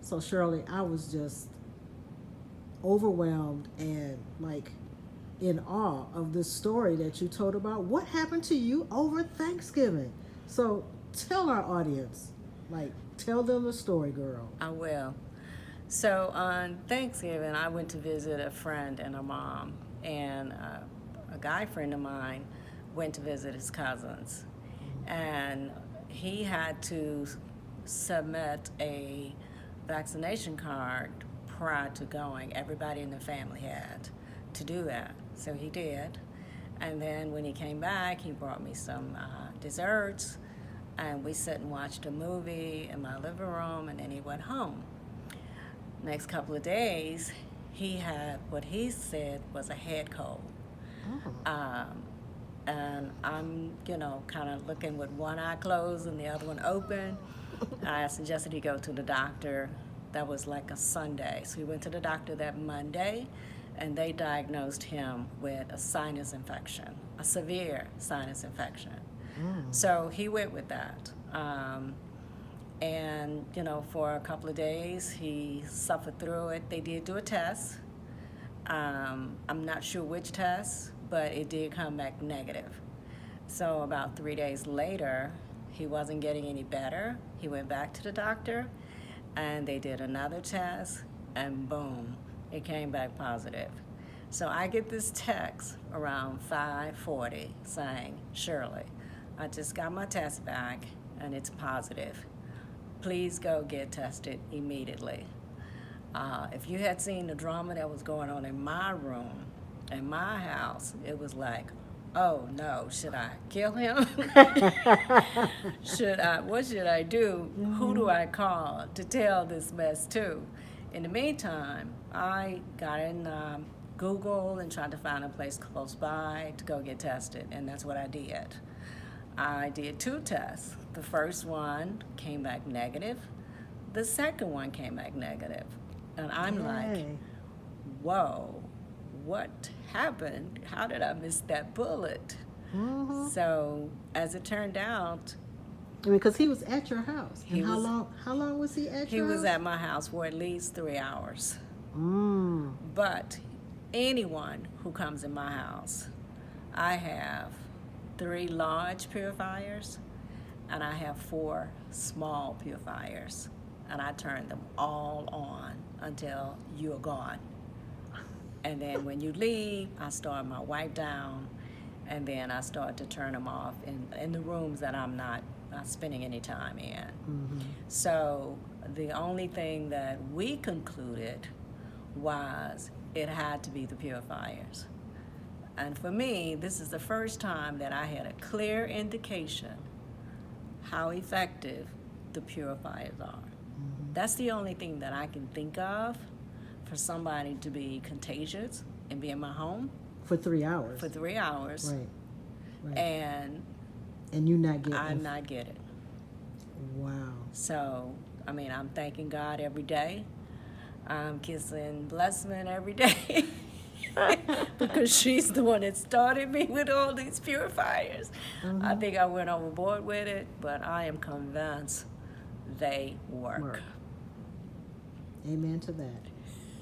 So Shirley, I was just overwhelmed and like in awe of this story that you told about what happened to you over Thanksgiving. So tell our audience, like, tell them the story, girl. I will. So on Thanksgiving, I went to visit a friend and a mom, and a guy friend of mine went to visit his cousins, and he had to submit a vaccination card prior to going. Everybody in the family had to do that, so he did. And then when he came back, he brought me some desserts, and we sat and watched a movie in my living room, and then he went home. Next couple of days, he had what he said was a head cold. Oh. And I'm, kind of looking with one eye closed and the other one open. I suggested he go to the doctor. That was like a Sunday. So he went to the doctor that Monday, and they diagnosed him with a sinus infection, a severe sinus infection. So he went with that. And, for a couple of days, he suffered through it. They did do a test. I'm not sure which test, but it did come back negative. So about 3 days later, he wasn't getting any better. He went back to the doctor, and they did another test, and boom, it came back positive. So I get this text around 5:40 saying, Shirley, I just got my test back, and it's positive. Please go get tested immediately. If you had seen the drama that was going on in my room, in my house, it was like, oh no, should I kill him? What should I do? Who do I call to tell this mess to? In the meantime, I got in Google and tried to find a place close by to go get tested, and that's what I did. I did 2 tests. The first one came back negative. The second one came back negative. And I'm like, whoa, what happened? How did I miss that bullet? So as it turned out, I mean, because he was at your house. And how long was he at your house? he was at my house for at least 3 hours. But anyone who comes in my house, I have 3 large purifiers, and I have 4 small purifiers, and I turn them all on until you're gone. And then when you leave, I start my wipe down, and then I start to turn them off in the rooms that I'm not spending any time in. So the only thing that we concluded was it had to be the purifiers. And for me, this is the first time that I had a clear indication how effective the purifiers are. That's the only thing that I can think of for somebody to be contagious and be in my home For 3 hours. for 3 hours, Right. and And you not getting I'm not getting it. Wow. So, I mean, I'm thanking God every day. I'm kissing Blessman every day because she's the one that started me with all these purifiers. I think I went overboard with it, but I am convinced they work. Amen to that.